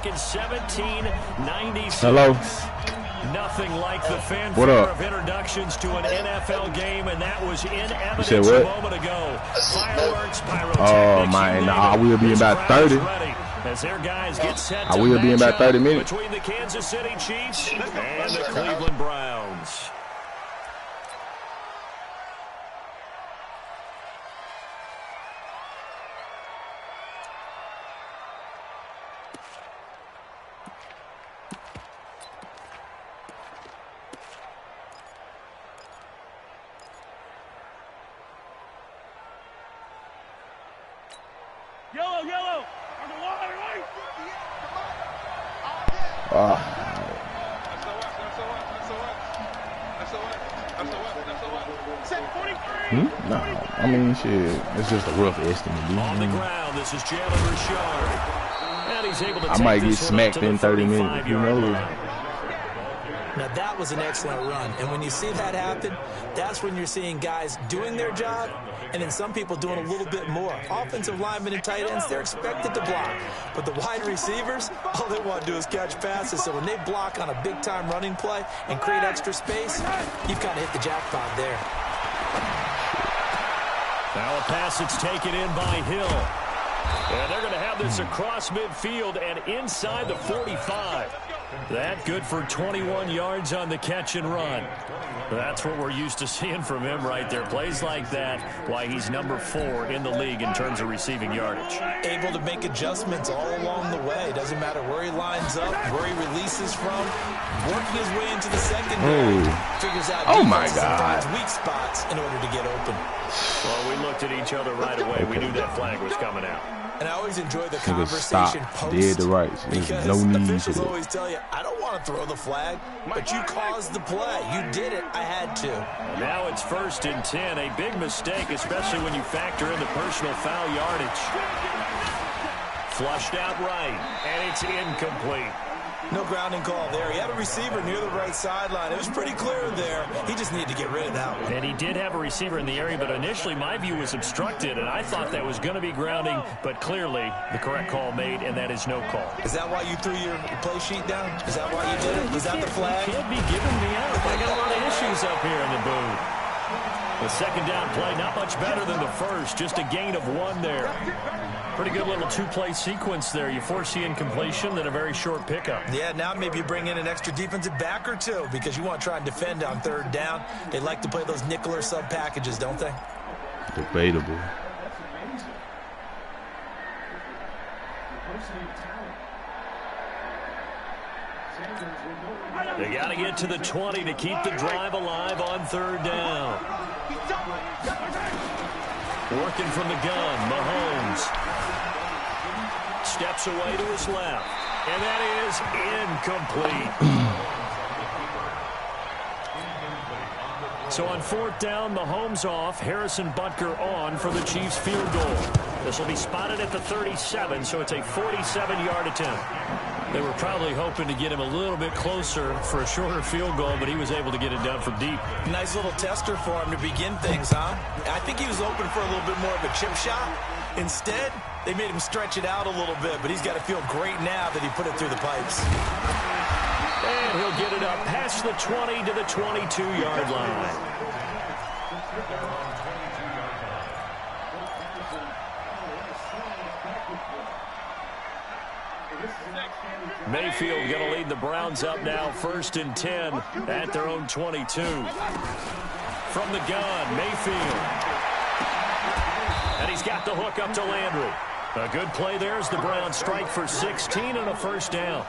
back in 1796. Hello. Nothing like the fanfare of introductions to an NFL game, and that was in evidence a moment ago. Fireworks, pyrotechnics. Oh, man. I will be in about 30. As their guys get set I will be in about 30 minutes. Between the Kansas City Chiefs and the Cleveland Browns. Yellow. No, I mean, shit, it's just a rough estimate. On the ground, this is Jalen Richard. And he's able to I might get smacked in 30 minutes. You know. Now, that was an excellent run. And when you see that happen, that's when you're seeing guys doing their job and then some people doing a little bit more. Offensive linemen and tight ends, they're expected to block. But the wide receivers, all they want to do is catch passes. So when they block on a big-time running play and create extra space, you've kind of hit the jackpot there. Now a pass that's taken in by Hill. And they're going to have this across midfield and inside the 45. That good for 21 yards on the catch and run. That's what we're used to seeing from him right there. Plays like that, why he's number 4 in the league in terms of receiving yardage. Able to make adjustments all along the way. Doesn't matter where he lines up, where he releases from. Working his way into the secondary. Figures out weak spots in order to get open. Well, we looked at each other right away. We knew that flag was coming out. And I always enjoy the conversation post. Dead to rights. Because no need officials always tell you, I don't want to throw the flag, but you caused the play. You did it. I had to. Now it's 1st and 10. A big mistake, especially when you factor in the personal foul yardage. Flushed out right, and it's incomplete. No grounding call there. He had a receiver near the right sideline. It was pretty clear there. He just needed to get rid of that one. And he did have a receiver in the area, but initially my view was obstructed, and I thought that was going to be grounding, but clearly the correct call made, and that is no call. Is that why you threw your play sheet down? Is that why you did it? Was that the flag? Can't be giving me out. I got a lot of issues up here in the booth. The second down play, not much better than the first, just a gain of 1 there. Pretty good little 2-play sequence there. You force the incompletion, then a very short pickup. Yeah, now maybe you bring in an extra defensive back or 2 because you want to try and defend on 3rd down. They like to play those nickel or sub packages, don't they? Debatable. They got to get to the 20 to keep the drive alive on 3rd down. Working from the gun, Mahomes. Steps away to his left. And that is incomplete. So on 4th down, Mahomes off. Harrison Butker on for the Chiefs field goal. This will be spotted at the 37, so it's a 47-yard attempt. They were probably hoping to get him a little bit closer for a shorter field goal, but he was able to get it down from deep. Nice little tester for him to begin things, huh? I think he was open for a little bit more of a chip shot. Instead, they made him stretch it out a little bit, but he's got to feel great now that he put it through the pipes. And he'll get it up past the 20 to the 22-yard line. Mayfield going to lead the Browns up now, 1st and 10 at their own 22. From the gun, Mayfield. And he's got the hook up to Landry. A good play there as the Browns strike for 16 and a 1st down.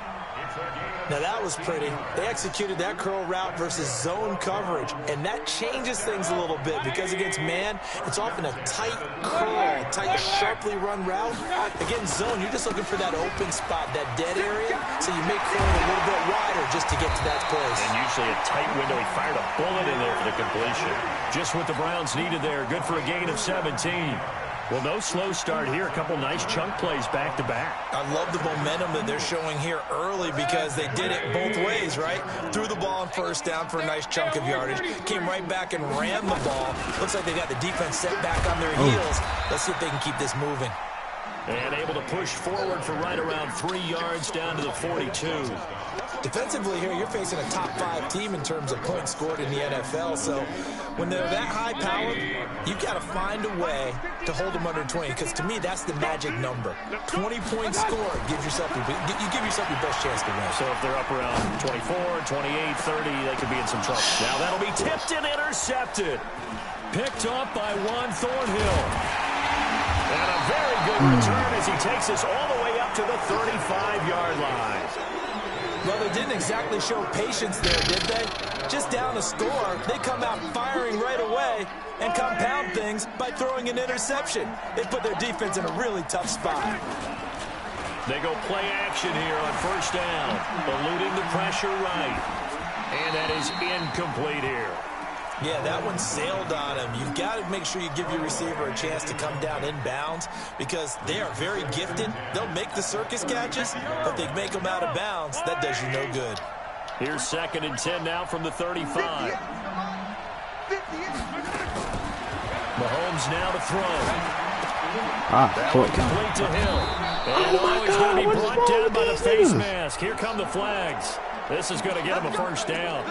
Now that was pretty. They executed that curl route versus zone coverage, and that changes things a little bit because against man, it's often a tight curl, tight, sharply run route. Against zone, you're just looking for that open spot, that dead area, so you make curl a little bit wider just to get to that place. And usually a tight window. He fired a bullet in there for the completion. Just what the Browns needed there. Good for a gain of 17. Well, no slow start here. A couple nice chunk plays back-to-back. I love the momentum that they're showing here early because they did it both ways, right? Threw the ball on 1st down for a nice chunk of yardage. Came right back and ran the ball. Looks like they got the defense set back on their heels. Let's see if they can keep this moving. And able to push forward for right around 3 yards down to the 42. Defensively here, you're facing a top 5 team in terms of points scored in the NFL. So when they're that high-powered, you've got to find a way to hold them under 20. Because to me, that's the magic number. 20 points scored gives yourself your best chance to win. So if they're up around 24, 28, 30, they could be in some trouble. Now that'll be tipped and intercepted. Picked off by Juan Thornhill. And a very good return as he takes us all the way up to the 35-yard line. Well, they didn't exactly show patience there, did they? Just down a score, they come out firing right away and compound things by throwing an interception. They put their defense in a really tough spot. They go play action here on first down, eluding the pressure right. And that is incomplete here. Yeah, that one sailed on him. You've got to make sure you give your receiver a chance to come down inbounds because they are very gifted. They'll make the circus catches, but they make them out of bounds. That does you no good. Here's 2nd and 10 now from the 35. Mahomes now to throw. That one complete to Hill. And he's going to be brought down by the face mask. Here come the flags. This is going to get him a first down.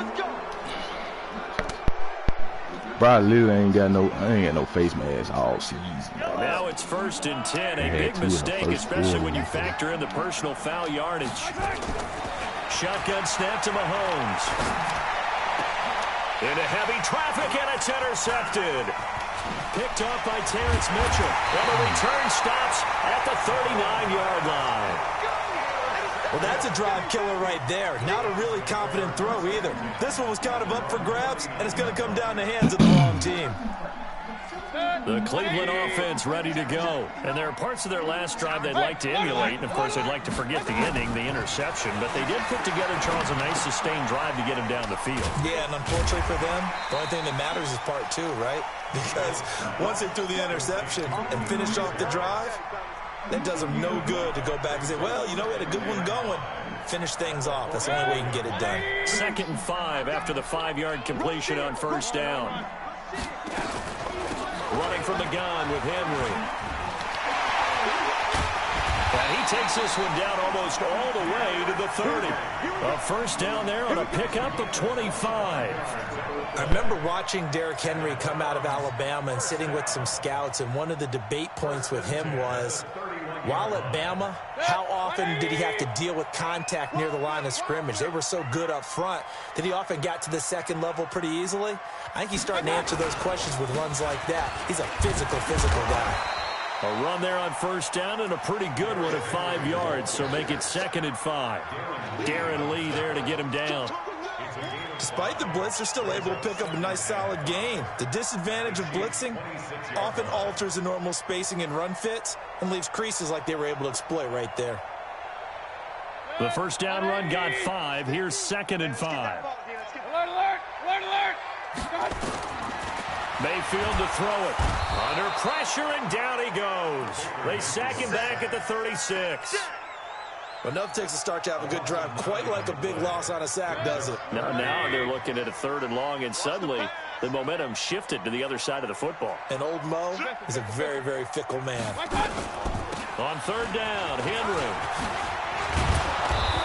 Bro, I literally ain't got no face mask all season. Now it's 1st and 10. A big mistake, especially when you factor in the personal foul yardage. Shotgun snap to Mahomes. Into heavy traffic, and it's intercepted. Picked off by Terrence Mitchell. And the return stops at the 39-yard line. Well, that's a drive killer right there. Not a really confident throw either. This one was kind of up for grabs, and it's going to come down the hands of the wrong team. The Cleveland offense ready to go. And there are parts of their last drive they'd like to emulate. And, of course, they'd like to forget the ending, the interception. But they did put together, Charles, a nice sustained drive to get him down the field. Yeah, and unfortunately for them, the only thing that matters is part 2, right? Because once they threw the interception and finished off the drive, that does them no good to go back and say, well, you know, we had a good one going. Finish things off. That's the only way you can get it done. 2nd and 5 after the 5-yard completion on first down. Running from the gun with Henry. And he takes this one down almost all the way to the 30. A first down there on a pickup of 25. I remember watching Derrick Henry come out of Alabama and sitting with some scouts, and one of the debate points with him was, while at Bama, how often did he have to deal with contact near the line of scrimmage? They were so good up front that he often got to the second level pretty easily. I think he's starting to answer those questions with runs like that. He's a physical guy. A run there on first down and a pretty good one at 5 yards, so make it 2nd and 5. Darren Lee there to get him down. Despite the blitz, they're still able to pick up a nice solid gain. The disadvantage of blitzing often alters the normal spacing and run fits and leaves creases like they were able to exploit right there. The first down run got 5. Here's 2nd and 5. Alert! Mayfield to throw it. Under pressure, and down he goes. They sack him back at the 36. Enough takes a start to have a good drive, quite like a big loss on a sack, does it? Now they're looking at a 3rd and long, and suddenly the momentum shifted to the other side of the football. And old Mo is a very, very fickle man. On 3rd down, Henry.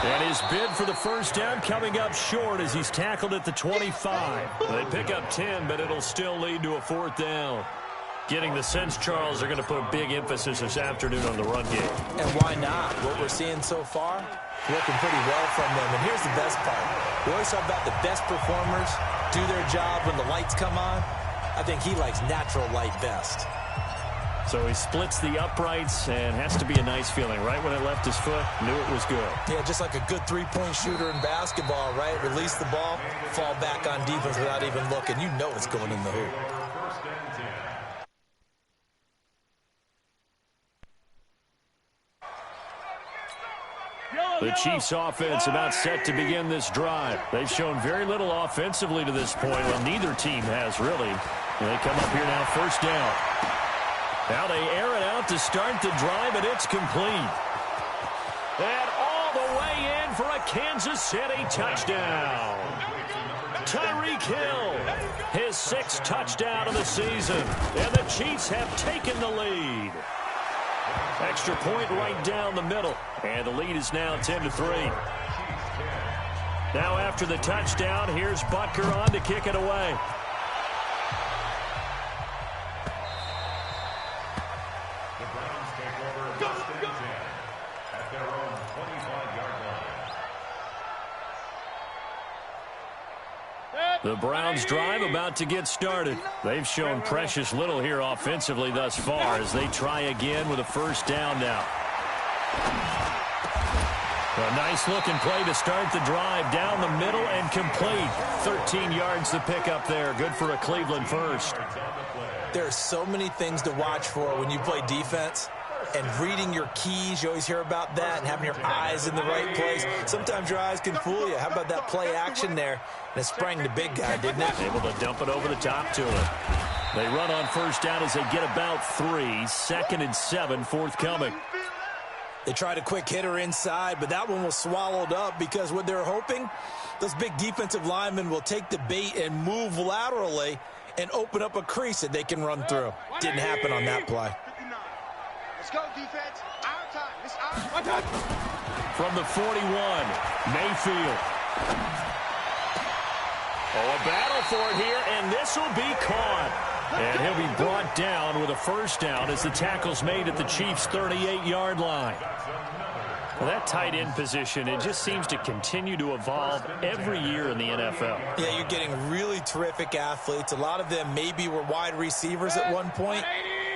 And his bid for the first down coming up short as he's tackled at the 25. They pick up 10, but it'll still lead to a 4th down. Getting the sense, Charles, they're going to put big emphasis this afternoon on the run game. And why not? What we're seeing so far, working pretty well from them. And here's the best part. We always talk about the best performers do their job when the lights come on. I think he likes natural light best. So he splits the uprights and has to be a nice feeling. Right when it left his foot, knew it was good. Yeah, just like a good three-point shooter in basketball, right? Release the ball, fall back on defense without even looking. You know it's going in the hoop. The Chiefs offense about set to begin this drive. They've shown very little offensively to this point. Well, neither team has really. They come up here now, first down. Now they air it out to start the drive, and it's complete. And all the way in for a Kansas City touchdown. Tyreek Hill, his 6th touchdown of the season. And the Chiefs have taken the lead. Extra point right down the middle. And the lead is now 10-3. Now after the touchdown, here's Butker on to kick it away. The Browns drive about to get started. They've shown precious little here offensively thus far as they try again with a first down now. A nice looking play to start the drive down the middle and complete. 13 yards to pick up there. Good for a Cleveland first. There are so many things to watch for when you play defense. And reading your keys, you always hear about that, and having your eyes in the right place. Sometimes your eyes can fool you. How about that play action there? And it sprang the big guy, didn't it? Able to dump it over the top to him. They run on first down as they get about 3. 2nd and 7 forthcoming. They tried a quick hitter inside, but that one was swallowed up because what they're hoping, those big defensive linemen will take the bait and move laterally and open up a crease that they can run through. Didn't happen on that play. Let's go, defense. Our time. It's our time. From the 41, Mayfield. Oh, a battle for it here, and this will be caught. And he'll be brought down with a first down as the tackle's made at the Chiefs' 38-yard line. Well, that tight end position, it just seems to continue to evolve every year in the NFL. Yeah, you're getting really terrific athletes. A lot of them maybe were wide receivers at one point.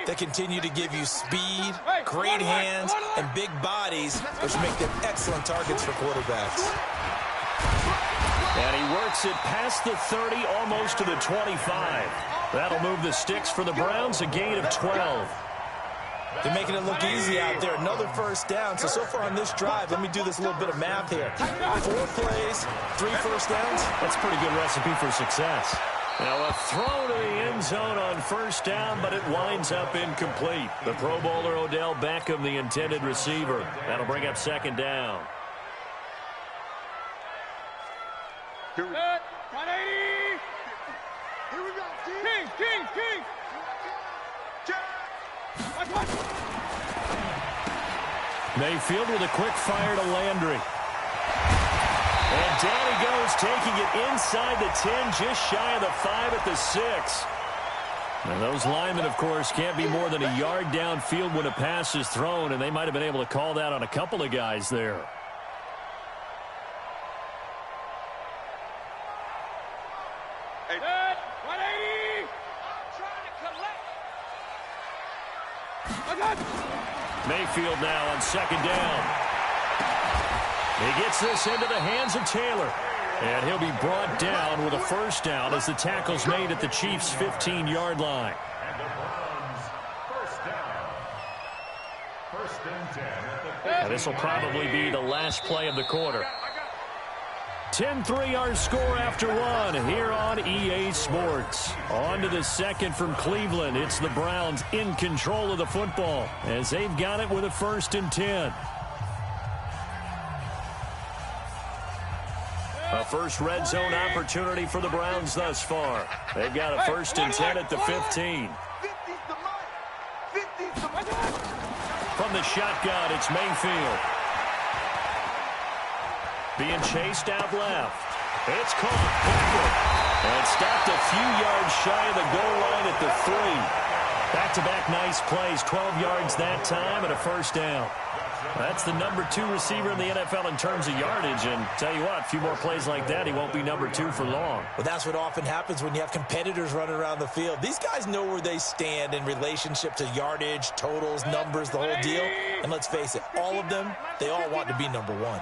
They continue to give you speed, great hands, and big bodies, which make them excellent targets for quarterbacks. And he works it past the 30, almost to the 25. That'll move the sticks for the Browns, a gain of 12. They're making it look easy out there. Another first down. So far on this drive, let me do this little bit of math here. 4 plays, 3 first downs. That's a pretty good recipe for success. Now a throw to the end zone on first down, but it winds up incomplete. The Pro Bowler Odell Beckham, the intended receiver. That'll bring up 2nd down. Here we go. 180. Here we go. King. Mayfield with a quick fire to Landry. And down he goes, taking it inside the 10, just shy of the 5 at the 6. And those linemen, of course, can't be more than a yard downfield when a pass is thrown, and they might have been able to call that on a couple of guys there. Hey. 180. I'm trying to collect. Mayfield now on 2nd down. He gets this into the hands of Taylor. And he'll be brought down with a first down as the tackle's made at the Chiefs' 15-yard line. And this will probably be the last play of the quarter. 10-3 our score after 1 here on EA Sports. On to the second from Cleveland. It's the Browns in control of the football as they've got it with a 1st and 10. A first red zone opportunity for the Browns thus far. They've got a 1st and 10 at the 15. From the shotgun, it's Mayfield. Being chased out left. It's caught quickly. And stopped a few yards shy of the goal line at the 3. Back-to-back nice plays. 12 yards that time and a first down. That's the number 2 receiver in the NFL in terms of yardage. And tell you what, a few more plays like that, he won't be number 2 for long. Well, that's what often happens when you have competitors running around the field. These guys know where they stand in relationship to yardage, totals, numbers, the whole deal. And let's face it, all of them, they all want to be number 1.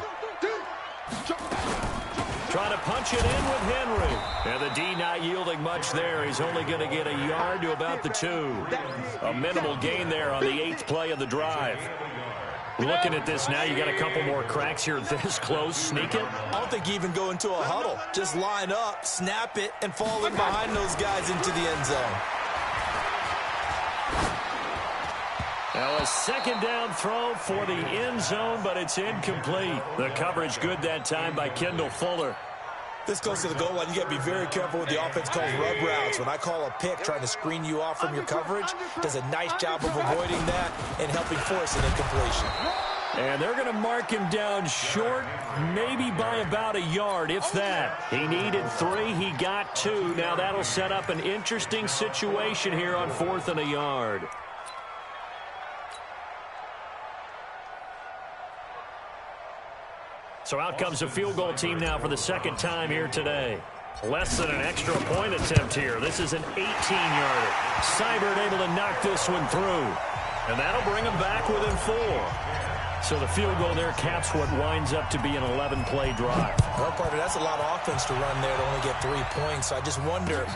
Trying to punch it in with Henry. And the D not yielding much there. He's only going to get a yard to about the 2. A minimal gain there on the 8th play of the drive. Looking at this now, you got a couple more cracks here this close. Sneak it. I don't think you even go into a huddle. Just line up, snap it, and fall in behind those guys into the end zone. Now a 2nd down throw for the end zone, but it's incomplete. The coverage good that time by Kendall Fuller. This close to the goal line, you got to be very careful with the offense calls rub routes. When I call a pick trying to screen you off from your coverage, does a nice job of avoiding that and helping force an incompletion. And they're going to mark him down short, maybe by about a yard, if that. He needed 3. He got 2. Now that'll set up an interesting situation here on 4th and a yard. So out comes a field goal team now for the second time here today. Less than an extra point attempt here. This is an 18-yarder. Seibert able to knock this one through. And that'll bring him back within 4. So the field goal there caps what winds up to be an 11-play drive. Well, partner, that's a lot of offense to run there to only get 3 points. So I just wonder,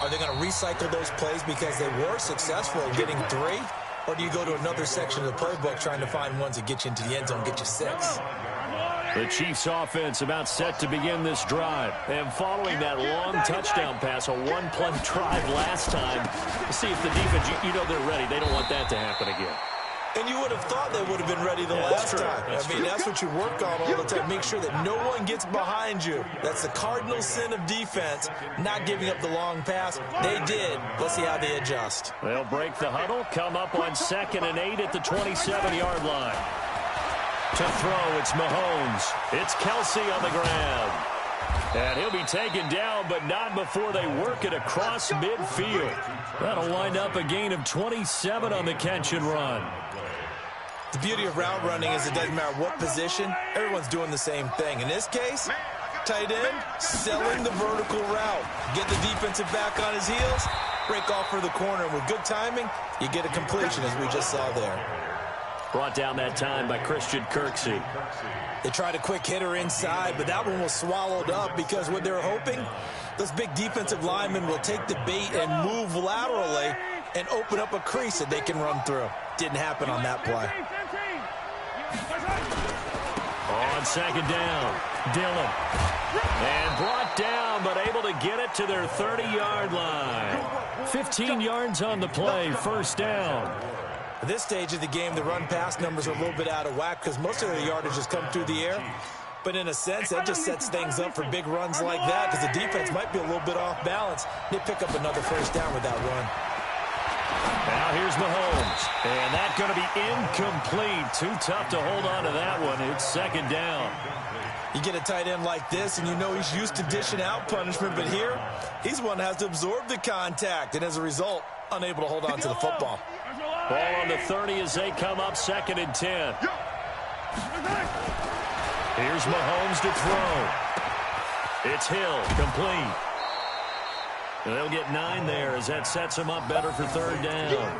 are they going to recycle those plays because they were successful in getting 3? Or do you go to another section of the playbook trying to find ones that get you into the end zone, get you 6? The Chiefs offense about set to begin this drive. And following that long touchdown pass, a 1-play drive last time, we'll see if the defense, you know they're ready. They don't want that to happen again. And you would have thought they would have been ready the last time. I mean, that's what you work on all the time. Make sure that no one gets behind you. That's the cardinal sin of defense, not giving up the long pass. They did. Let's see how they adjust. They'll break the huddle, come up on 2nd and 8 at the 27-yard line. To throw, it's Mahomes. It's Kelsey on the ground. And he'll be taken down, but not before they work it across midfield. That'll wind up a gain of 27 on the catch and run. The beauty of route running is it doesn't matter what position, everyone's doing the same thing. In this case, tight end, selling the vertical route. Get the defensive back on his heels, break off for the corner. And with good timing, you get a completion, as we just saw there. Brought down that time by Christian Kirksey. They tried a quick hitter inside, but that one was swallowed up because what they're hoping, those big defensive linemen will take the bait and move laterally and open up a crease that they can run through. Didn't happen on that play. On 2nd down, Dillon. And brought down, but able to get it to their 30-yard line. 15 yards on the play, 1st down. At this stage of the game, the run-pass numbers are a little bit out of whack because most of their yardage has come through the air. But in a sense, that just sets things up for big runs like that because the defense might be a little bit off balance. They pick up another 1st down with that run. Now here's Mahomes. And that's going to be incomplete. Too tough to hold on to that one. It's 2nd down. You get a tight end like this, and you know he's used to dishing out punishment. But here, he's one that has to absorb the contact. And as a result, unable to hold on to the football. Ball on the 30 as they come up 2nd and 10. Here's Mahomes to throw. It's Hill, complete. And they'll get 9 there as that sets him up better for 3rd down.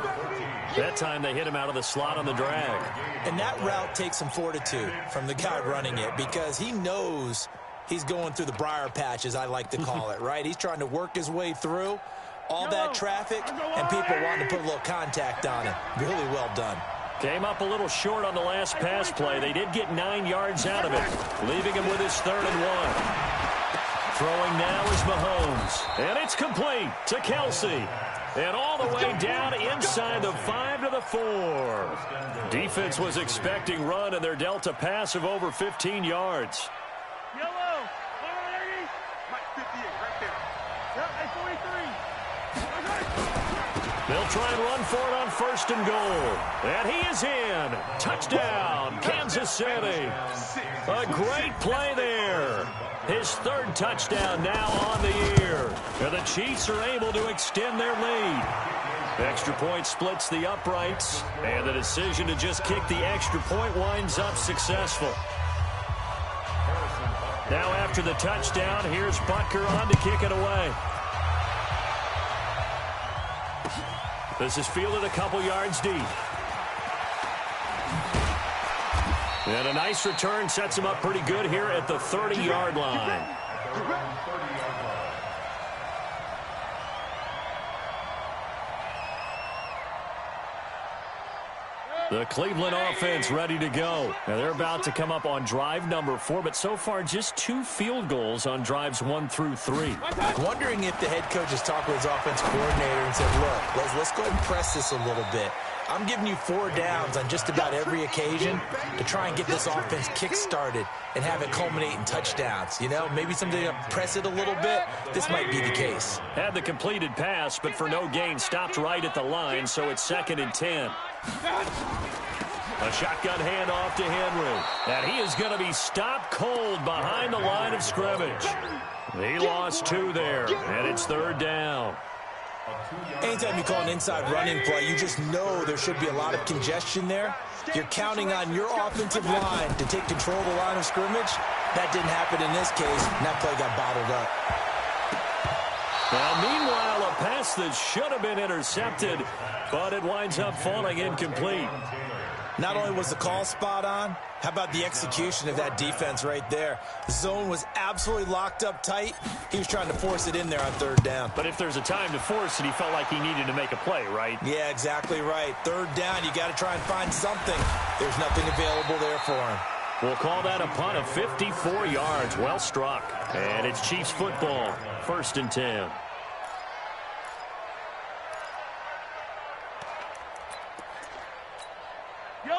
That time they hit him out of the slot on the drag. And that route takes some fortitude from the guy running it because he knows he's going through the briar patch, as I like to call it, right? He's trying to work his way through all that traffic and people wanting to put a little contact on it. Really well done. Came up a little short on the last pass play. They did get 9 yards out of it, leaving him with his 3rd and 1. Throwing now is Mahomes. And it's complete to Kelsey. And all the way down inside the 5 to the 4. Defense was expecting run, and they're dealt a pass of over 15 yards. Yellow. 58 right there. Yep, 43. They'll try and run for it on 1st and goal. And he is in. Touchdown, Kansas City. A great play there. His 3rd touchdown now on the year. And the Chiefs are able to extend their lead. Extra point splits the uprights. And the decision to just kick the extra point winds up successful. Now after the touchdown, here's Butker on to kick it away. This is fielded a couple yards deep. And a nice return sets him up pretty good here at the 30-yard line. The Cleveland offense ready to go. Now they're about to come up on drive number 4, but so far just 2 field goals on drives 1 through 3. Wondering if the head coach has talked with his offense coordinator and said, look, let's go ahead and press this a little bit. I'm giving you 4 downs on just about every occasion to try and get this offense kick-started and have it culminate in touchdowns. You know, maybe something to press it a little bit. This might be the case. Had the completed pass, but for no gain, stopped right at the line, so it's 2nd and 10. A shotgun handoff to Henry. And he is going to be stopped cold behind the line of scrimmage. He lost 2 there, and it's 3rd down. Anytime you call an inside running play, you just know there should be a lot of congestion there. You're counting on your offensive line to take control of the line of scrimmage. That didn't happen in this case, and that play got bottled up. Well, meanwhile, a pass that should have been intercepted, but it winds up falling incomplete. Not only was the call spot on, how about the execution of that defense right there? The zone was absolutely locked up tight. He was trying to force it in there on 3rd down. But if there's a time to force it, he felt like he needed to make a play, right? Yeah, exactly right. 3rd down, you got to try and find something. There's nothing available there for him. We'll call that a punt of 54 yards. Well struck. And it's Chiefs football. 1st and 10.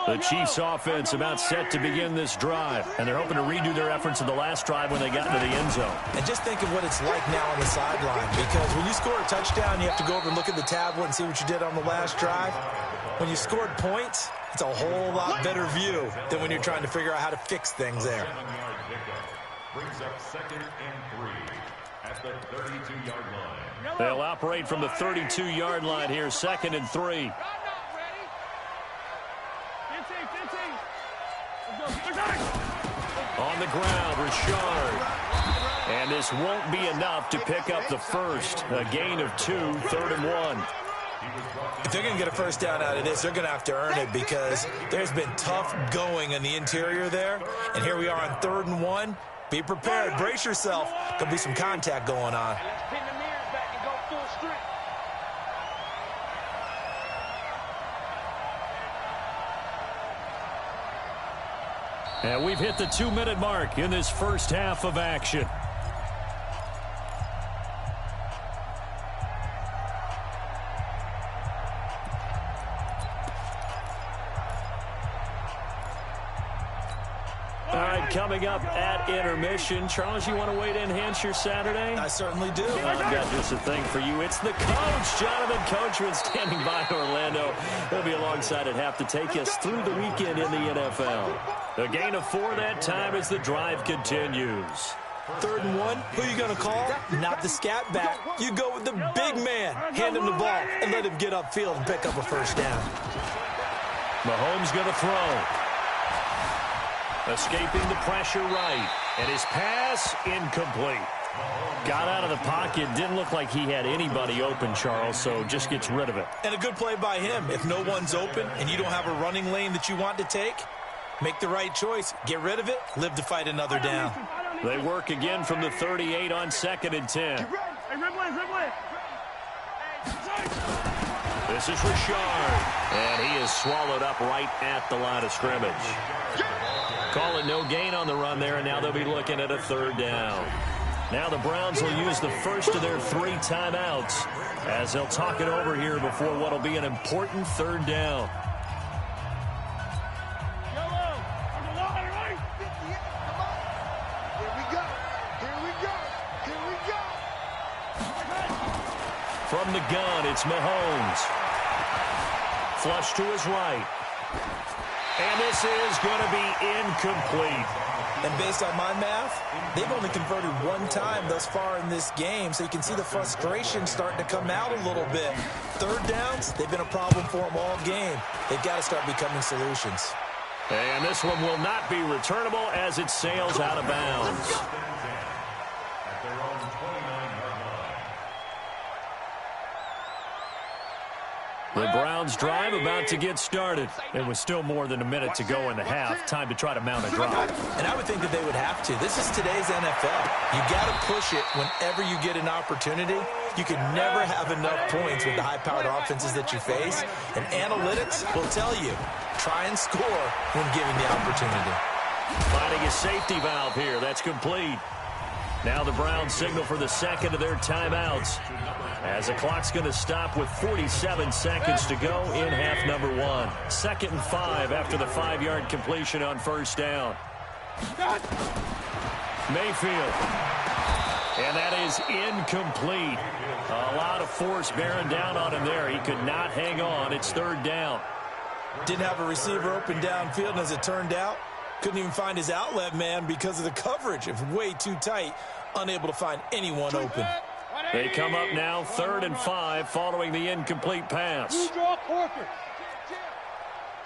The Chiefs offense about set to begin this drive, and they're hoping to redo their efforts in the last drive when they got into the end zone. And just think of what it's like now on the sideline, because when you score a touchdown, you have to go over and look at the tablet and see what you did on the last drive. When you scored points, it's a whole lot better view than when you're trying to figure out how to fix things there. Brings up 2nd and 3 at the 32-yard line. They'll operate from the 32-yard line here, 2nd and 3. On the ground, Richard. And this won't be enough to pick up the first. A gain of 2, 3rd and 1. If they're going to get a first down out of this, they're going to have to earn it, because there's been tough going in the interior there. And here we are on 3rd and 1. Be prepared. Brace yourself. Going to be some contact going on. And we've hit the 2-minute mark in this first half of action. All right, coming up at intermission. Charles, you want to wait to enhance your Saturday? I certainly do. I've got just a thing for you. It's the coach, Jonathan Coachman, standing by Orlando. He'll be alongside at half to take us through the weekend in the NFL. A gain of 4 that time as the drive continues. 3rd and 1, who are you going to call? Not the scat back. You go with the big man. Hand him the ball and let him get upfield and pick up a first down. Mahomes going to throw. Escaping the pressure right. And his pass incomplete. Got out of the pocket. Didn't look like he had anybody open, Charles, so just gets rid of it. And a good play by him. If no one's open and you don't have a running lane that you want to take, make the right choice. Get rid of it. Live to fight another down. They work again from the 38 on 2nd and 10. This is Richard. And he is swallowed up right at the line of scrimmage. Call it no gain on the run there, and now they'll be looking at a 3rd down. Now the Browns will use the first of their 3 timeouts as they'll talk it over here before what will be an important 3rd down. From the gun, it's Mahomes. Flush to his right. And this is going to be incomplete. And based on my math, they've only converted 1 time thus far in this game, so you can see the frustration starting to come out a little bit. 3rd downs, they've been a problem for them all game. They've got to start becoming solutions. And this one will not be returnable as it sails out of bounds. The Browns drive about to get started. It was still more than a minute to go in the half. Time to try to mount a drive. And I would think that they would have to. This is today's NFL. You got to push it whenever you get an opportunity. You can never have enough points with the high-powered offenses that you face, and analytics will tell you, try and score when given the opportunity. Finding a safety valve here. That's complete. Now the Browns signal for the second of their timeouts, as the clock's going to stop with 47 seconds to go in half number 1. 2nd and 5 after the 5-yard completion on first down. Mayfield. And that is incomplete. A lot of force bearing down on him there. He could not hang on. It's 3rd down. Didn't have a receiver open downfield, and as it turned out, couldn't even find his outlet man because of the coverage. It was way too tight, unable to find anyone open. They come up now 3rd and 5 following the incomplete pass.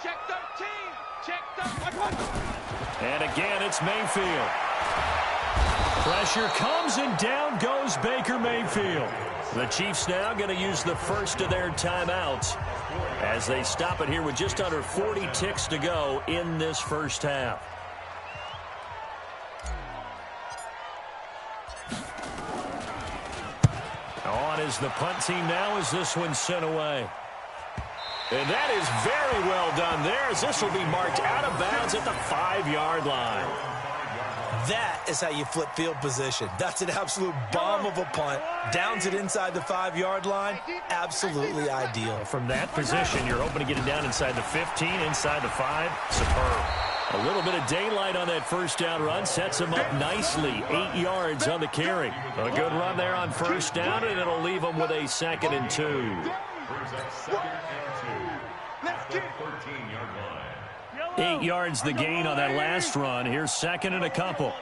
Check 13. Check 13. And again, it's Mayfield. Pressure comes, and down goes Baker Mayfield. The Chiefs now going to use the first of their timeouts as they stop it here with just under 40 ticks to go in this first half. On is the punt team now as this one's sent away. And that is very well done there, as this will be marked out of bounds at the 5-yard line. That is how you flip field position. That's an absolute bomb of a punt. Downs it inside the 5-yard line. Absolutely ideal. From that position, you're hoping to get it down inside the 15, inside the 5. Superb. A little bit of daylight on that first down run sets him up nicely. 8 yards on the carry. A good run there on first down, and it'll leave him with a 2nd and 2. Brings up 2nd and 2 at the 13-yard line. 8 yards the gain on that last run. Here's 2nd and a couple.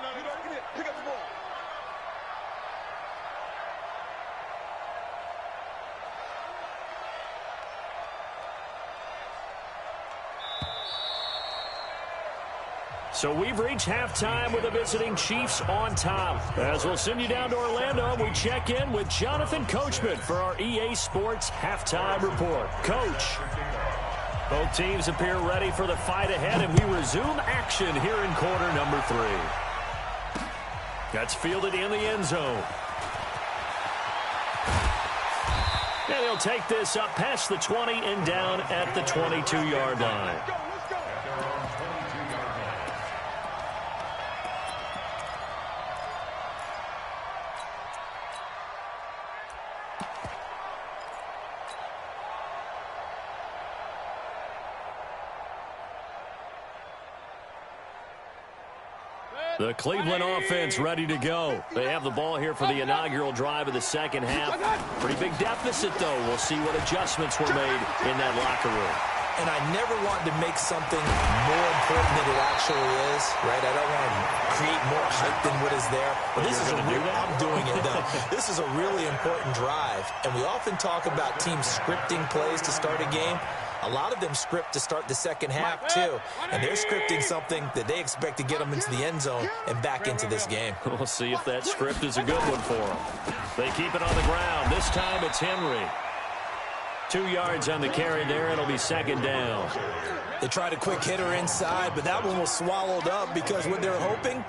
So we've reached halftime with the visiting Chiefs on top. As we'll send you down to Orlando, we check in with Jonathan Coachman for our EA Sports Halftime Report. Coach. Both teams appear ready for the fight ahead, and we resume action here in quarter number 3. That's fielded in the end zone. And he'll take this up past the 20 and down at the 22-yard line. The Cleveland offense ready to go. They have the ball here for the inaugural drive of the second half. Pretty big deficit, though. We'll see what adjustments were made in that locker room. And I never want to make something more important than it actually is, right? I don't want to create more hype than what is there. But this is I'm doing it, though. This is a really important drive. And we often talk about teams scripting plays to start a game. A lot of them script to start the second half, too. And they're scripting something that they expect to get them into the end zone and back into this game. We'll see if that script is a good one for them. They keep it on the ground. This time it's Henry. 2 yards on the carry there. It'll be 2nd down. They tried a quick hitter inside, but that one was swallowed up because what they're hoping,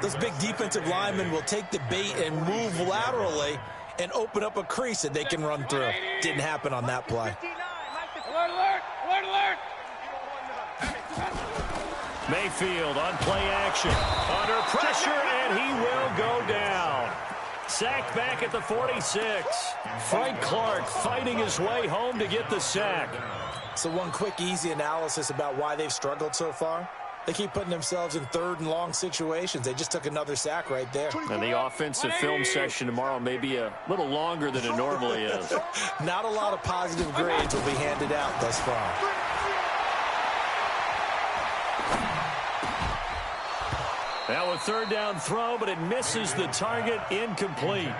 those big defensive linemen will take the bait and move laterally and open up a crease that they can run through. Didn't happen on that play. Alert, alert, alert, alert. Mayfield on play action. Under pressure, and he will go down. Sacked back at the 46. Frank Clark fighting his way home to get the sack. So one quick, easy analysis about why they've struggled so far. They keep putting themselves in 3rd and long situations. They just took another sack right there. And the offensive film session tomorrow may be a little longer than it normally is. Not a lot of positive grades will be handed out thus far. Now a 3rd down throw, but it misses the target, incomplete.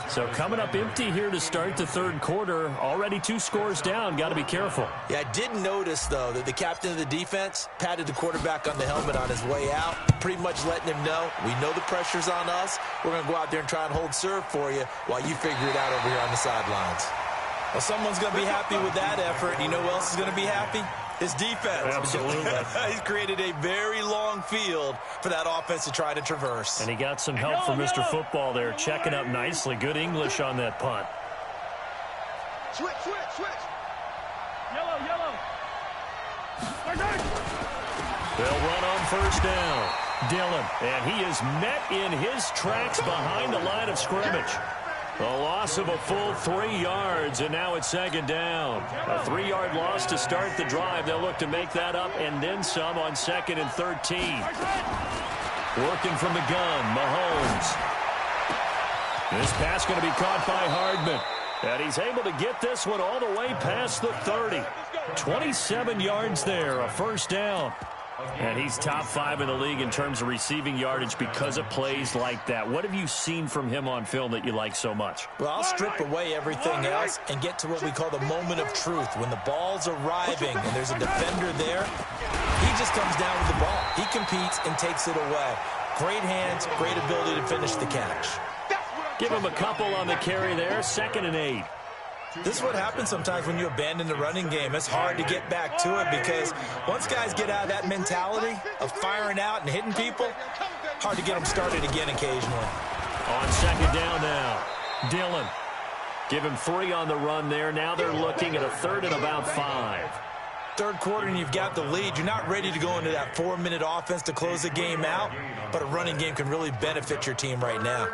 So coming up empty here to start the 3rd quarter. Already 2 scores down. Got to be careful. Yeah, I did notice, though, that the captain of the defense patted the quarterback on the helmet on his way out, pretty much letting him know, we know the pressure's on us. We're going to go out there and try and hold serve for you while you figure it out over here on the sidelines. Well, someone's going to be happy with that effort. You know who else is going to be happy? His defense. Absolutely. He's created a very long field for that offense to try to traverse. And he got some help from Mr. Football there, checking up nicely. Good English on that punt. Switch, switch, switch. Yellow, yellow. They'll run on first down. Dillon, and he is met in his tracks behind the line of scrimmage. A loss of a full 3 yards, and now it's second down. A 3-yard loss to start the drive. They'll look to make that up and then some on 2nd and 13. Working from the gun, Mahomes. This pass going to be caught by Hardman. And he's able to get this one all the way past the 30. 27 yards there, a first down. And he's top 5 in the league in terms of receiving yardage because of plays like that. What have you seen from him on film that you like so much? Well, I'll strip away everything else and get to what we call the moment of truth. When the ball's arriving and there's a defender there, he just comes down with the ball. He competes and takes it away. Great hands, great ability to finish the catch. Give him a couple on the carry there, 2nd and 8. This is what happens sometimes when you abandon the running game. It's hard to get back to it because once guys get out of that mentality of firing out and hitting people, hard to get them started again occasionally. On 2nd down now, Dillon. Give him 3 on the run there. Now they're looking at a 3rd and about 5. Third quarter and you've got the lead. You're not ready to go into that 4-minute offense to close the game out, but a running game can really benefit your team right now.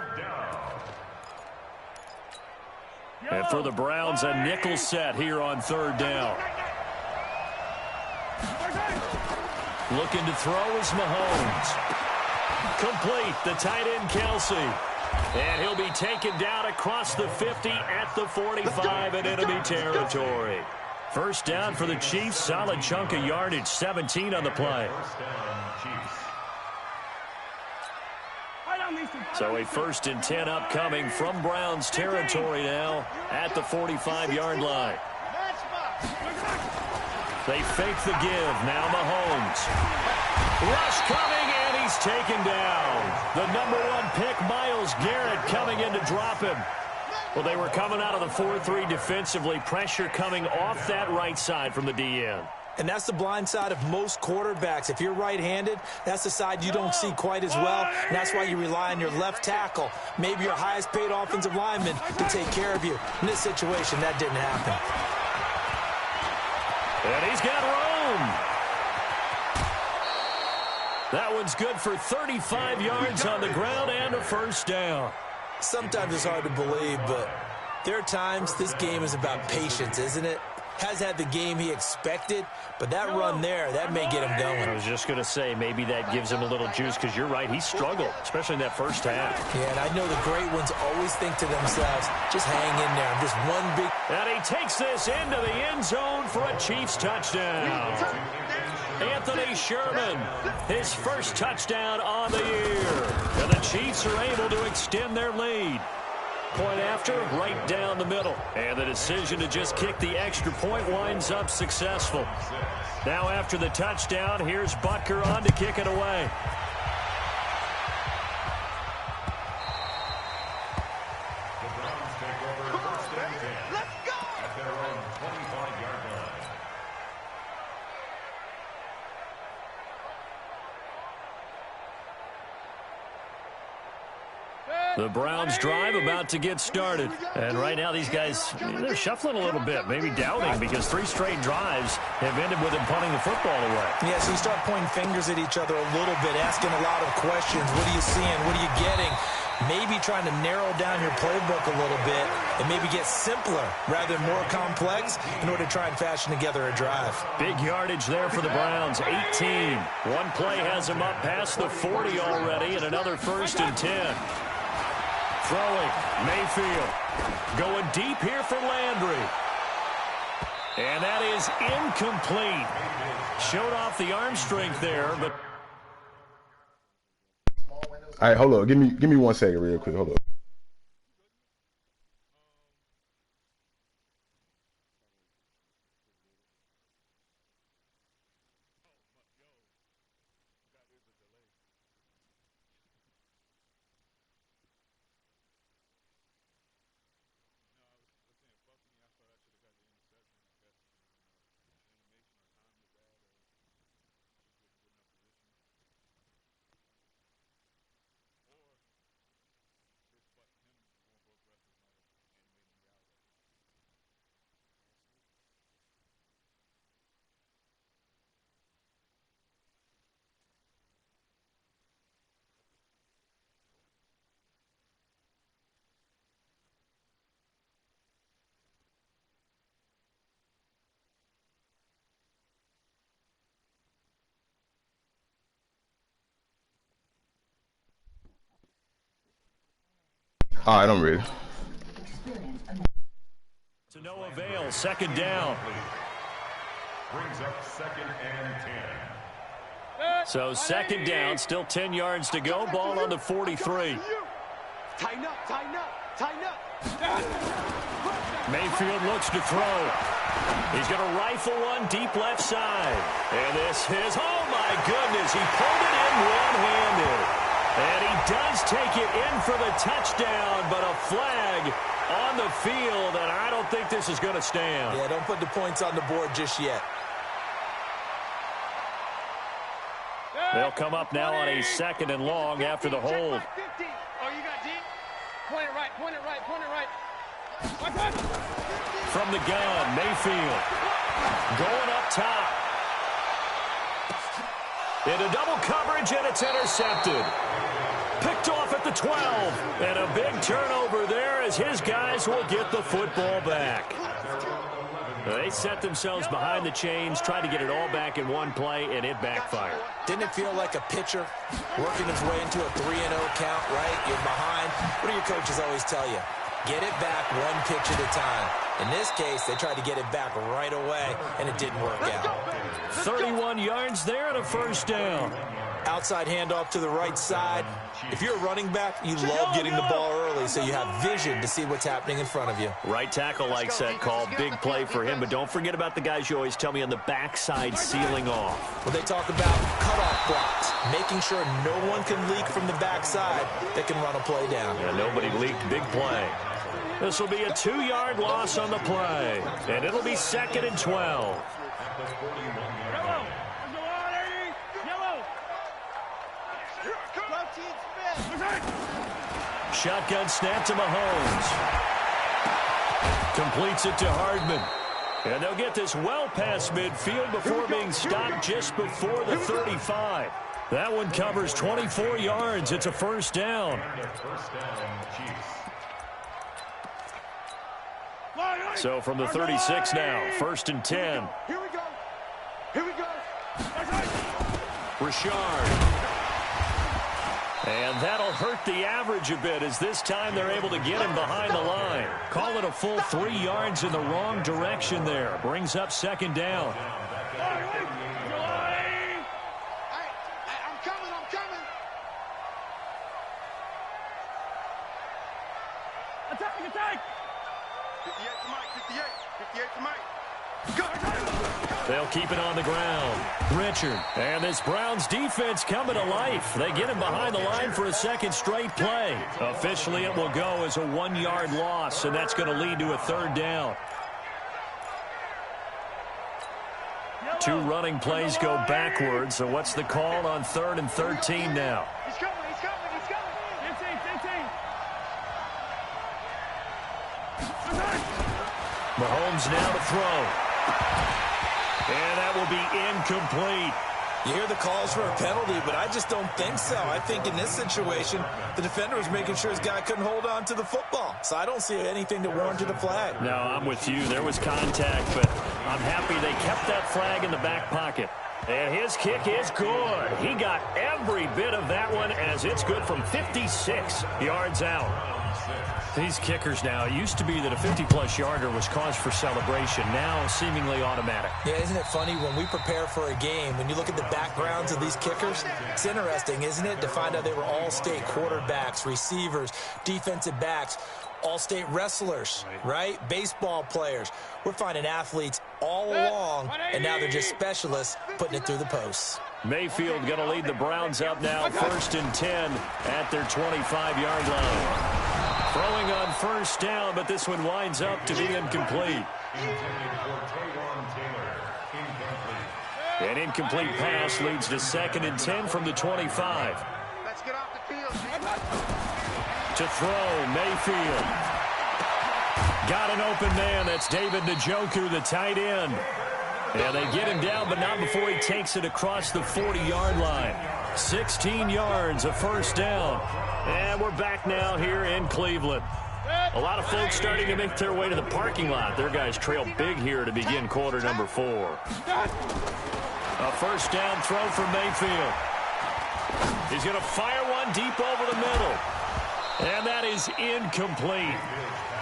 And for the Browns, a nickel set here on 3rd down. Looking to throw is Mahomes. Complete, the tight end Kelsey. And he'll be taken down across the 50 at the 45 in enemy territory. First down for the Chiefs, solid chunk of yardage, 17 on the play. So a 1st and 10 upcoming from Browns territory now at the 45-yard line. They fake the give. Now Mahomes. Rush coming, and he's taken down. The number 1 pick, Myles Garrett, coming in to drop him. Well, they were coming out of the 4-3 defensively. Pressure coming off that right side from the DN. And that's the blind side of most quarterbacks. If you're right-handed, that's the side you don't see quite as well. And that's why you rely on your left tackle, maybe your highest-paid offensive lineman, to take care of you. In this situation, that didn't happen. And he's got room. That one's good for 35 yards on the ground and a first down. Sometimes it's hard to believe, but there are times this game is about patience, isn't it? Has had the game he expected, but that run there, that may get him going. I was just going to say, maybe that gives him a little juice, because you're right, he struggled, especially in that first half. Yeah, and I know the great ones always think to themselves, just hang in there. Just one big... And he takes this into the end zone for a Chiefs touchdown. Anthony Sherman, his first touchdown on the year. And the Chiefs are able to extend their lead. Point after, right down the middle. And the decision to just kick the extra point winds up successful. Now after the touchdown, here's Butker on to kick it away. The Browns take over 1st and 10. Let's go! At their own 25-yard line. The Browns drive about to get started. And right now these guys, they're shuffling a little bit, maybe doubting, because 3 straight drives have ended with them punting the football away. Yeah, so you start pointing fingers at each other a little bit, asking a lot of questions. What are you seeing? What are you getting? Maybe trying to narrow down your playbook a little bit and maybe get simpler rather than more complex in order to try and fashion together a drive. Big yardage there for the Browns, 18. One play has them up past the 40 already, and another 1st and 10. Throwing, Mayfield. Going deep here for Landry. And that is incomplete. Showed off the arm strength there, but... All right, hold up. Give me 1 second real quick. Hold up. All right, I'm ready. To no avail, second down. Brings up 2nd and 10. So second down, still 10 yards to go. Ball on the 43. Tighten up, tighten up, tighten up. Mayfield looks to throw. He's going to rifle one deep left side. And this is, oh my goodness, he pulled it in one-handed. And he does take it in for the touchdown, but a flag on the field, and I don't think this is going to stand. Yeah, don't put the points on the board just yet. They'll come up now on a 2nd and long after the hold. Oh, you got deep? Point it right, point it right, point it right. From the gun, Mayfield going up top. Into double coverage, and it's intercepted. Picked off at the 12. And a big turnover there as his guys will get the football back. They set themselves behind the chains, tried to get it all back in one play, and it backfired. Didn't it feel like a pitcher working his way into a 3-0 count, right? You're behind. What do your coaches always tell you? Get it back one pitch at a time. In this case, they tried to get it back right away, and it didn't work out. 31 yards there and a first down. Outside handoff to the right side. If you're a running back, you love getting the ball early so you have vision to see what's happening in front of you. Right tackle likes that call. Big play for him, but don't forget about the guys you always tell me on the backside sealing off. Well, they talk about cutoff blocks, making sure no one can leak from the backside that can run a play down. Yeah, nobody leaked. Big play. This will be a 2-yard loss on the play, and it'll be 2nd and 12. Shotgun snap to Mahomes. Completes it to Hardman. And they'll get this well past midfield before being stopped just before the 35. That one covers 24 yards. It's a first down. So from the 36 now, 1st and 10. Here we go. Here we go. Richard. And that'll hurt the average a bit as this time they're able to get him behind the line. Call it a full 3 yards in the wrong direction there. Brings up 2nd down. I'm coming, I'm coming. Attack, attack. 58 to Mike, 58 to Mike. They'll keep it on the ground. Richard. And this Browns defense coming to life. They get him behind the line for a 2nd straight play. Officially, it will go as a 1-yard loss, and that's going to lead to a 3rd down. 2 running plays go backwards. So what's the call on 3rd and 13 now? He's coming, he's coming, he's coming. 15. Mahomes now to throw. And that will be incomplete. You hear the calls for a penalty, but I just don't think so. I think in this situation, the defender was making sure his guy couldn't hold on to the football. So I don't see anything that warranted a flag. No, I'm with you. There was contact, but I'm happy they kept that flag in the back pocket. And his kick is good. He got every bit of that one as it's good from 56 yards out. These kickers now, it used to be that a 50-plus yarder was cause for celebration. Now seemingly automatic. Yeah, isn't it funny when we prepare for a game, when you look at the backgrounds of these kickers, it's interesting, isn't it, to find out they were all-state quarterbacks, receivers, defensive backs, all-state wrestlers, right? Baseball players. We're finding athletes all along, and now they're just specialists putting it through the posts. Mayfield going to lead the Browns up now, 1st and 10 at their 25-yard line. Throwing on 1st down, but this one winds up to be incomplete. An incomplete pass leads to 2nd and 10 from the 25. Let's get off the field. To throw, Mayfield. Got an open man. That's David Njoku, the tight end. And they get him down, but not before he takes it across the 40-yard line. 16 yards, a first down. And we're back now here in Cleveland. A lot of folks starting to make their way to the parking lot. Their guys trail big here to begin quarter number 4. A first down throw for Mayfield. He's going to fire one deep over the middle. And that is is incomplete.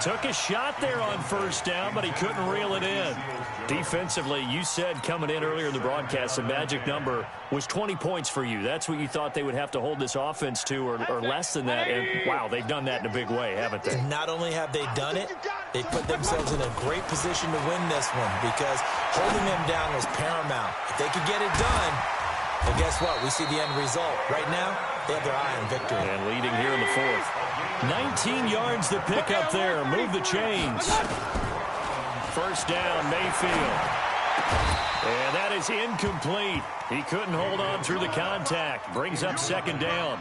Took a shot there on first down, but he couldn't reel it in. Defensively, you said coming in earlier in the broadcast, the magic number was 20 points for you. That's what you thought they would have to hold this offense to, or less than that. And, wow, they've done that in a big way, haven't they? Not only have they done it, they put themselves in a great position to win this one because holding them down was paramount. If they could get it done, well, guess what? We see the end result. Right now, they have their eye on victory. And leading here in the fourth. 19 yards to pick up there. Move the chains. First down, Mayfield. And that is incomplete. He couldn't hold on through the contact. Brings up second down.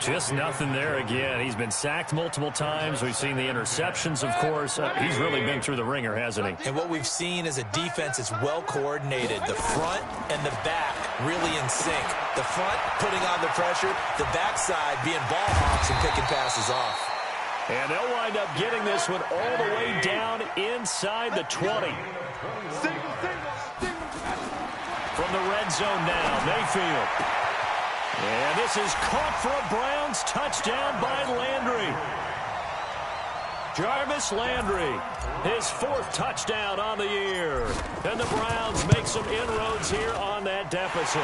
Just nothing there again. He's been sacked multiple times. We've seen the interceptions, of course. He's really been through the ringer, hasn't he? And what we've seen is a defense that's well coordinated. The front and the back really in sync. The front putting on the pressure, the backside being ball hawks and picking passes off. And they'll wind up getting this one all the way down inside the 20. From the red zone now, Mayfield. And this is caught for a Browns touchdown by Landry. Jarvis Landry, his fourth touchdown on the year. And the Browns make some inroads here on that deficit.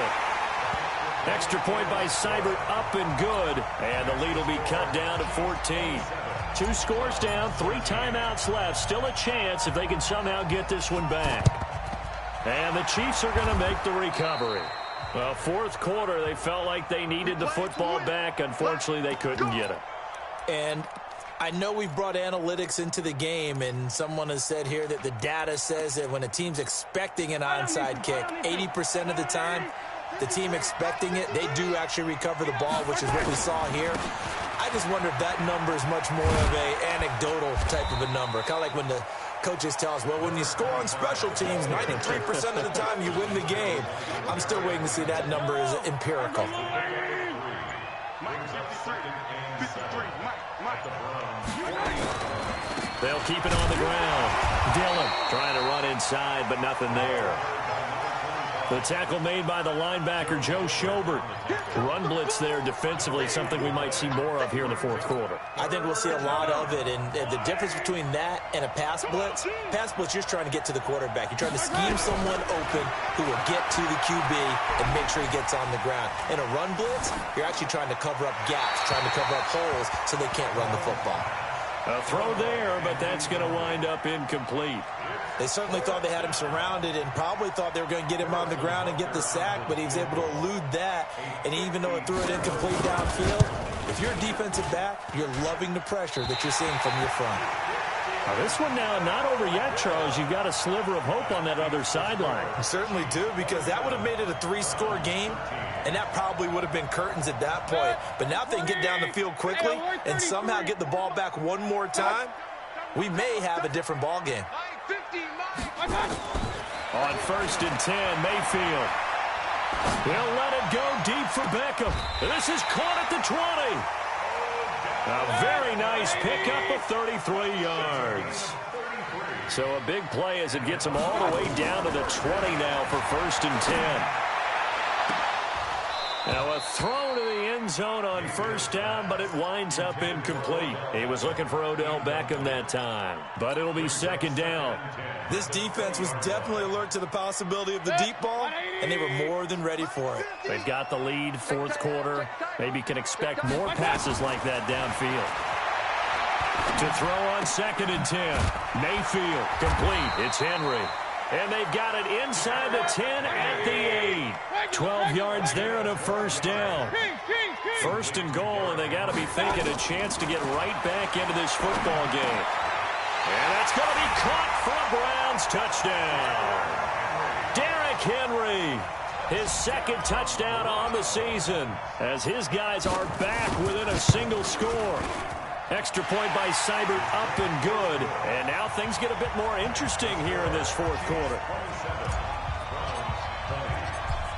Extra point by Seibert, up and good. And the lead will be cut down to 14. 2 scores down, 3 timeouts left. Still a chance if they can somehow get this one back. And the Chiefs are going to make the recovery. Well, fourth quarter, they felt like they needed the football back. Unfortunately, they couldn't get it. And I know we've brought analytics into the game, and someone has said here that the data says that when a team's expecting an onside kick, 80% of the time, the team expecting it, they do actually recover the ball, which is what we saw here. I just wonder if that number is much more of an anecdotal type of a number. Kind of like when the coaches tell us, well, when you score on special teams, 93% of the time you win the game. I'm still waiting to see that number is empirical. They'll keep it on the ground. Dillon trying to run inside, but nothing there. The tackle made by the linebacker, Joe Schobert. Run blitz there defensively, something we might see more of here in the fourth quarter. I think we'll see a lot of it, and the difference between that and a pass blitz, you're just trying to get to the quarterback. You're trying to scheme someone open who will get to the QB and make sure he gets on the ground. In a run blitz, you're actually trying to cover up gaps, trying to cover up holes so they can't run the football. A throw there, but that's going to wind up incomplete. They certainly thought they had him surrounded and probably thought they were going to get him on the ground and get the sack, but he was able to elude that. And even though it threw it incomplete downfield, if you're a defensive back, you're loving the pressure that you're seeing from your front. Now this one now not over yet, Charles. You've got a sliver of hope on that other sideline. You certainly do, because that would have made it a 3-score game, and that probably would have been curtains at that point. But now if they can get down the field quickly and somehow get the ball back one more time, we may have a different ball game. On 1st and 10, Mayfield. They'll let it go deep for Beckham. This is caught at the 20. A very nice pickup of 33 yards. So a big play as it gets them all the way down to the 20 now for 1st and 10. Now a throw to the end zone on 1st down, but it winds up incomplete. He was looking for Odell Beckham that time, but it'll be 2nd down. This defense was definitely alert to the possibility of the deep ball, and they were more than ready for it. They've got the lead, fourth quarter. Maybe can expect more passes like that downfield. To throw on 2nd and 10. Mayfield complete. It's Henry. And they've got it inside the 10 at the 8. 12 yards there and a 1st down. 1st and goal, and they got to be thinking a chance to get right back into this football game. And that's going to be caught for a Browns touchdown. Derrick Henry, his 2nd touchdown on the season, as his guys are back within a single score. Extra point by Seibert, up and good. And now things get a bit more interesting here in this fourth quarter.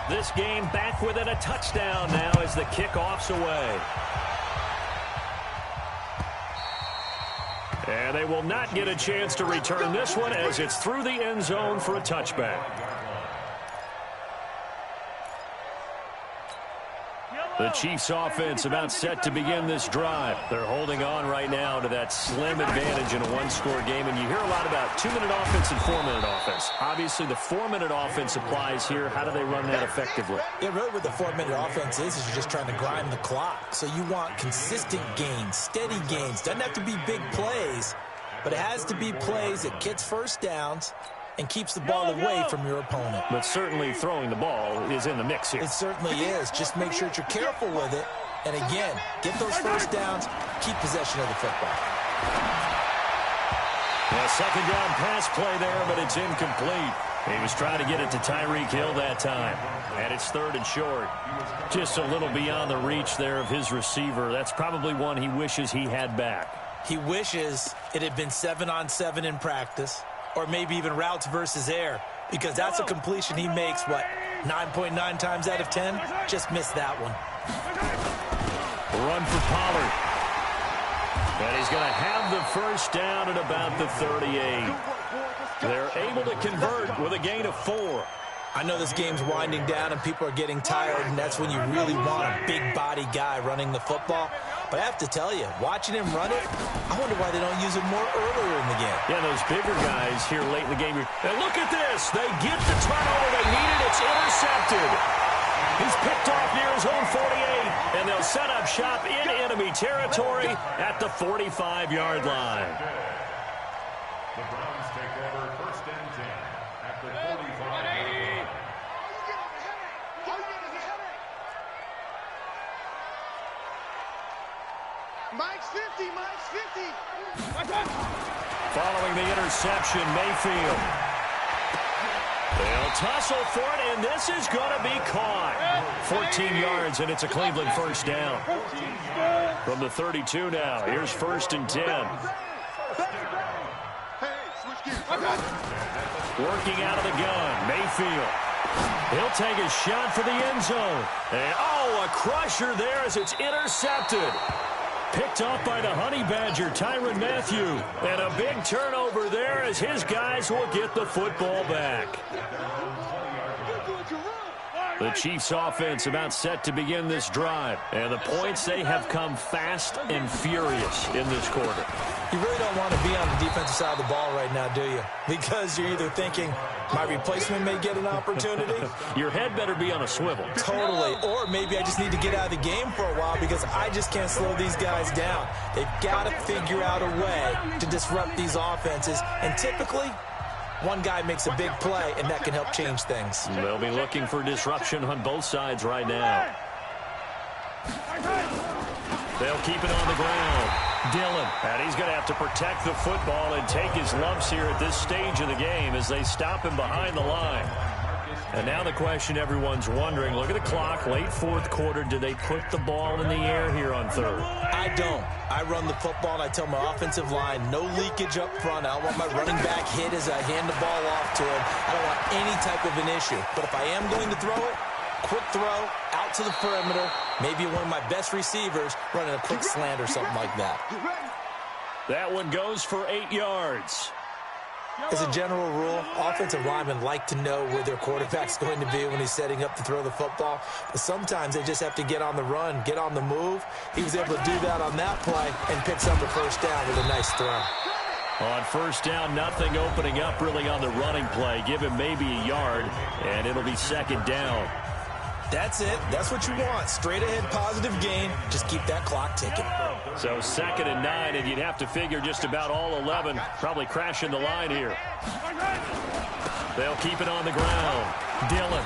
This game back within a touchdown now as the kickoff's away. And they will not get a chance to return this one as it's through the end zone for a touchback. Yellow. The Chiefs offense about set to begin this drive. They're holding on right now to that slim advantage in a one-score game. And you hear a lot about 2-minute offense and 4-minute offense. Obviously, the 4-minute offense applies here. How do they run that effectively? Yeah, really what the 4-minute offense is you're just trying to grind the clock. So you want consistent gains, steady gains. Doesn't have to be big plays, but it has to be plays that gets first downs and keeps the ball away from your opponent. But certainly throwing the ball is in the mix here. It certainly is. Just make sure that you're careful with it. And again, get those first downs, keep possession of the football. A second down pass play there, but it's incomplete. He was trying to get it to Tyreek Hill that time. And it's 3rd and short. Just a little beyond the reach there of his receiver. That's probably one he wishes he had back. He wishes it had been 7-on-7 in practice, or maybe even routes versus air, because that's a completion he makes, 9.9 times out of 10? Just missed that one. Run for Pollard. And he's going to have the first down at about the 38. They're able to convert with a gain of 4. I know this game's winding down and people are getting tired, and that's when you really want a big body guy running the football. But I have to tell you, watching him run it, I wonder why they don't use him more earlier in the game. Yeah, those bigger guys here late in the game. And look at this. They get the turnover they needed. It's intercepted. He's picked off near his own 48, and they'll set up shop in enemy territory at the 45-yard line. The Browns take over 1st and 10 at the 45-yard line. Mike's 50, Mike's 50. Following the interception, Mayfield. They'll tussle for it, and this is going to be caught. 14 yards, and it's a Cleveland first down. From the 32 now, here's 1st and 10. Working out of the gun, Mayfield. He'll take a shot for the end zone. And, a crusher there as it's intercepted. Picked off by the Honey Badger, Tyrann Mathieu. And a big turnover there as his guys will get the football back. The Chiefs offense about set to begin this drive. And the points, they have come fast and furious in this quarter. You really don't want to be on the defensive side of the ball right now, do you? Because you're either thinking, my replacement may get an opportunity. Your head better be on a swivel. Totally. Or maybe I just need to get out of the game for a while because I just can't slow these guys down. They've got to figure out a way to disrupt these offenses. And typically, one guy makes a big play, and that can help change things. They'll be looking for disruption on both sides right now. They'll keep it on the ground. Dillon, and he's going to have to protect the football and take his lumps here at this stage of the game as they stop him behind the line. And now the question everyone's wondering, look at the clock, late 4th quarter, do they put the ball in the air here on 3rd? I don't. I run the football, and I tell my offensive line, no leakage up front. I don't want my running back hit as I hand the ball off to him. I don't want any type of an issue. But if I am going to throw it, quick throw, out to the perimeter, maybe one of my best receivers running a quick slant or something like that. That one goes for 8 yards. As a general rule, offensive linemen like to know where their quarterback's going to be when he's setting up to throw the football. But sometimes they just have to get on the run, get on the move. He was able to do that on that play and picks up the first down with a nice throw. On first down, nothing opening up really on the running play. Give him maybe a yard, and it'll be 2nd down. That's it. That's what you want. Straight ahead positive gain. Just keep that clock ticking. So 2nd and 9, and you'd have to figure just about all 11 probably crashing the line here. They'll keep it on the ground. Dillon.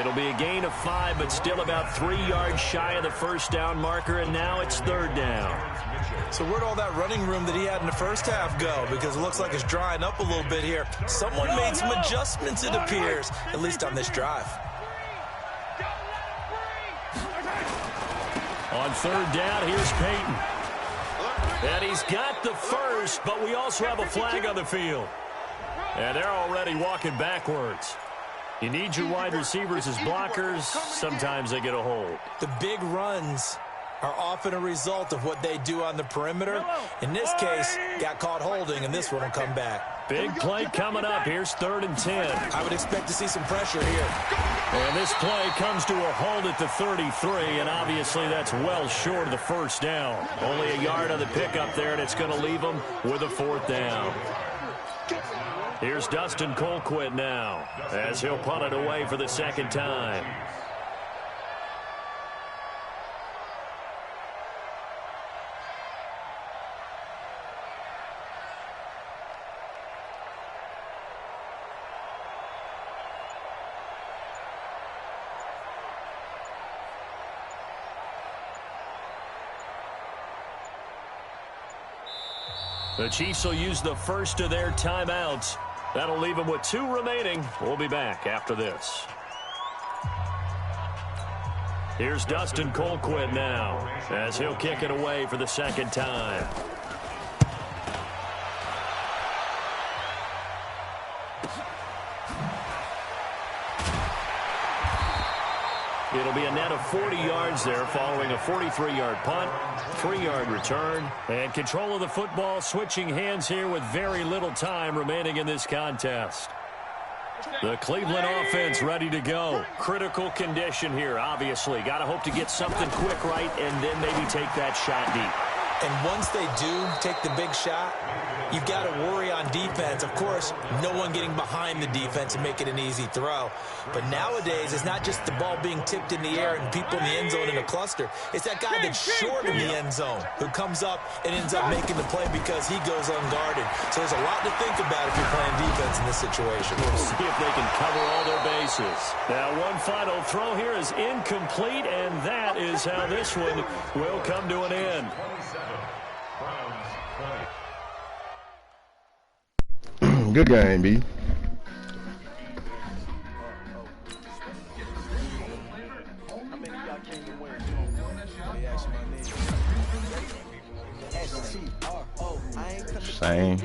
It'll be a gain of 5, but still about 3 yards shy of the first down marker, and now it's 3rd down. So where'd all that running room that he had in the first half go? Because it looks like it's drying up a little bit here. Someone made some adjustments, it appears, at least on this drive. On 3rd down, here's Peyton. And he's got the first, but we also have a flag on the field. And they're already walking backwards. You need your wide receivers as blockers. Sometimes they get a hold. The big runs are often a result of what they do on the perimeter. In this case, got caught holding, and this one will come back. Big play coming up. Here's 3rd and 10. I would expect to see some pressure here. And this play comes to a halt at the 33, and obviously that's well short of the first down. Only a yard on the pickup there, and it's going to leave them with a 4th down. Here's Dustin Colquitt now, as he'll punt it away for the 2nd time. The Chiefs will use the first of their timeouts. That'll leave them with 2 remaining. We'll be back after this. Here's Dustin Colquitt now, as he'll kick it away for the 2nd time. It'll be a net of 40 yards there following a 43-yard punt, 3-yard return, and control of the football switching hands here with very little time remaining in this contest. The Cleveland offense ready to go. Critical condition here, obviously. Got to hope to get something quick right and then maybe take that shot deep. And once they do take the big shot, you've got to worry on defense. Of course, no one getting behind the defense and make it an easy throw. But nowadays, it's not just the ball being tipped in the air and people in the end zone in a cluster. It's that guy that's short in the end zone who comes up and ends up making the play because he goes unguarded. So there's a lot to think about if you're playing defense in this situation. We'll see if they can cover all their bases. Now, one final throw here is incomplete, and that is how this one will come to an end. Good game, B. Same.